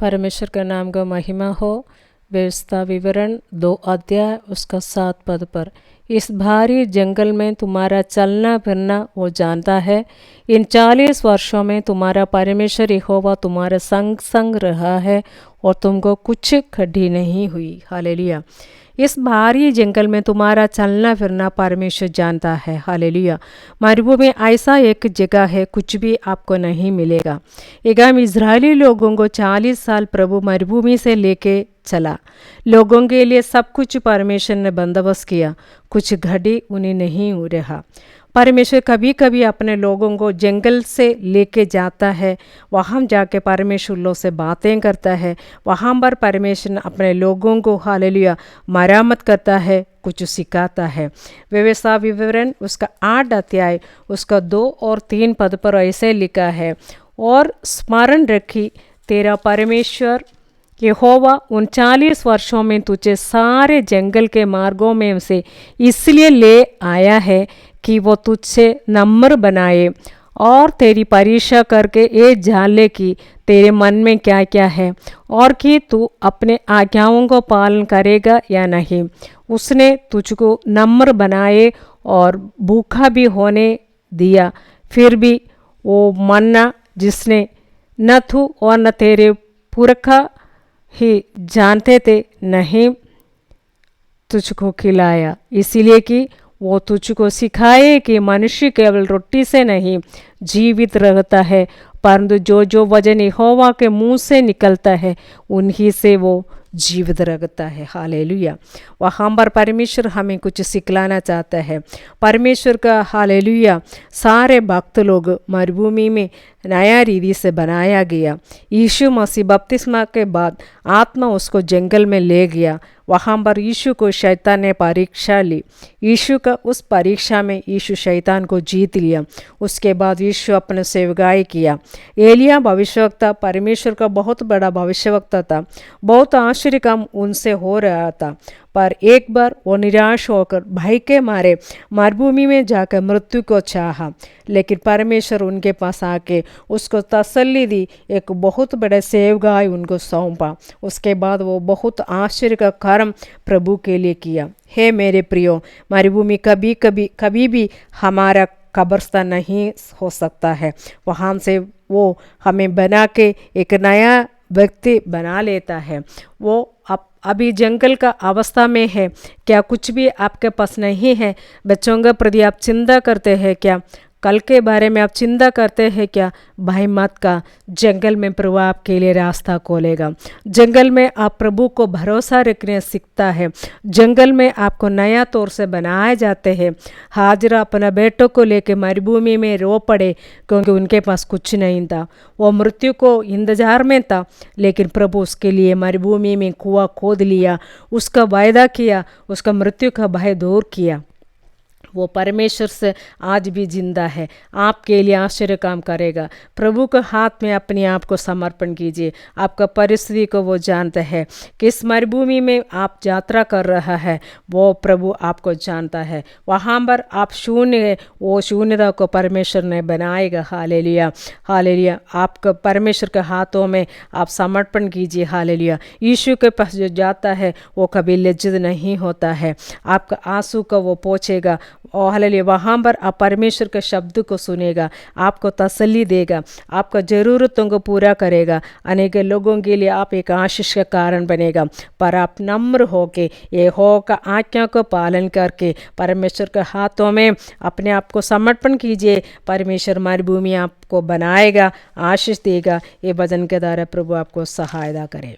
परमेश्वर का नाम का महिमा हो। व्यवस्था विवरण 2 अध्याय उसका 7 पद पर। इस भारी जंगल में तुम्हारा चलना फिरना वो जानता है। इन 40 वर्षों में तुम्हारा परमेश्वर यहोवा तुम्हारे संग संग रहा है और तुमको कुछ खड्डी नहीं हुई। हालेलुया। इस भारी जंगल में तुम्हारा चलना फिरना परमेश्वर जानता है। हालेलुया। मरुभूमि में ऐसा एक जगह है कुछ भी आपको नहीं मिलेगा। एगाम इजरायली लोगों को 40 साल प्रभु मरुभूमि से लेके चला। लोगों के लिए सब कुछ परमेश्वर ने बंदोबस्त किया, कुछ घड़ी उन्हें नहीं हो रहा। परमेश्वर कभी कभी अपने लोगों को जंगल से लेके जाता है, वहाँ जाके परमेश्वर लोग से बातें करता है। वहाँ पर परमेश्वर अपने लोगों को हालेलुया मरम्मत करता है, कुछ सिखाता है। व्यवस्था विवरण उसका 8 अध्याय उसका 2 और 3 पद पर ऐसे लिखा है, और स्मरण रखी तेरा परमेश्वर यहोवा 39 वर्षों में तुझे सारे जंगल के मार्गों में से इसलिए ले आया है कि वो तुझसे नम्र बनाए और तेरी परीक्षा करके ये जान ले कि तेरे मन में क्या क्या है और कि तू अपने आज्ञाओं को पालन करेगा या नहीं। उसने तुझको नम्र बनाए और भूखा भी होने दिया, फिर भी वो मन्ना जिसने न तू और न तेरे पुरखा ही जानते थे नहीं तुझको खिलाया, इसीलिए कि वो तुझको सिखाए कि मनुष्य केवल रोटी से नहीं जीवित रहता है, परंतु जो जो वचन यहोवा के मुंह से निकलता है उन्हीं से वो जीवित रहता है। हालेलुया। वहाँ पर परमेश्वर हमें कुछ सिखलाना चाहता है। परमेश्वर का हालेलुया सारे भक्त लोग मरुभूमि में नया रीति से बनाया गया। यीशु मसीह बपतिस्मा के बाद आत्मा उसको जंगल में ले गया। वहाँ पर यीशु को शैतान ने परीक्षा ली। यीशु का उस परीक्षा में यीशु शैतान को जीत लिया। उसके बाद यीशु अपने सेवकाई किया। एलिया भविष्यवक्ता परमेश्वर का बहुत बड़ा भविष्यवक्ता था। बहुत आश्चर्य काम उनसे हो रहा था, पर एक बार वो निराश होकर भय के मारे मरुभूमि में जाकर मृत्यु को चाहा, लेकिन परमेश्वर उनके पास आके उसको तसल्ली दी, एक बहुत बड़े सेवकाई उनको सौंपा। उसके बाद वो बहुत आश्चर्य का कर्म प्रभु के लिए किया। हे मेरे प्रियो, मरुभूमि कभी भी हमारा कब्रिस्तान नहीं हो सकता है। वहाँ से वो हमें बना के एक नया व्यक्ति बना लेता है। वो अभी जंगल का अवस्था में है, क्या कुछ भी आपके पास नहीं है? बच्चों के प्रति आप चिंता करते हैं क्या? कल के बारे में आप चिंता करते हैं क्या? भाई मत का, जंगल में प्रभु आपके लिए रास्ता खोलेगा। जंगल में आप प्रभु को भरोसा रखने सीखता है। जंगल में आपको नया तौर से बनाए जाते हैं। हाजरा अपना बेटों को लेकर मरुभूमि में रो पड़े क्योंकि उनके पास कुछ नहीं था। वो मृत्यु को इंतजार में था, लेकिन प्रभु उसके लिए मरुभूमि में कुआं खोद लिया, उसका वायदा किया, उसका मृत्यु का भय दूर किया। वो परमेश्वर से आज भी जिंदा है, आपके लिए आश्चर्य काम करेगा। प्रभु के हाथ में अपने आप को समर्पण कीजिए। आपका परिस्थिति को वो जानता है। किस मरुभूमि में आप यात्रा कर रहा है वो प्रभु आपको जानता है। वहाँ पर आप शून्य है, वो शून्यता को परमेश्वर ने बनाएगा। Hallelujah, hallelujah. आपका परमेश्वर के हाथों में आप समर्पण कीजिए। हालेलुया। यीशु के पास जो जाता है वो कभी लज्जित नहीं होता है। आपका आंसू को वो पोंछेगा और हालेलुया वहाँ पर आप परमेश्वर के शब्द को सुनेगा, आपको तसल्ली देगा, आपका ज़रूरतों को पूरा करेगा। अनेक लोगों के लिए आप एक आशीष का कारण बनेगा। पर आप नम्र होके यहोवा का आज्ञा को पालन करके परमेश्वर के हाथों में अपने आप को समर्पण कीजिए। परमेश्वर मरुभूमि आपको बनाएगा, आशीष देगा। ये भजन के द्वारा प्रभु आपको सहायता करे।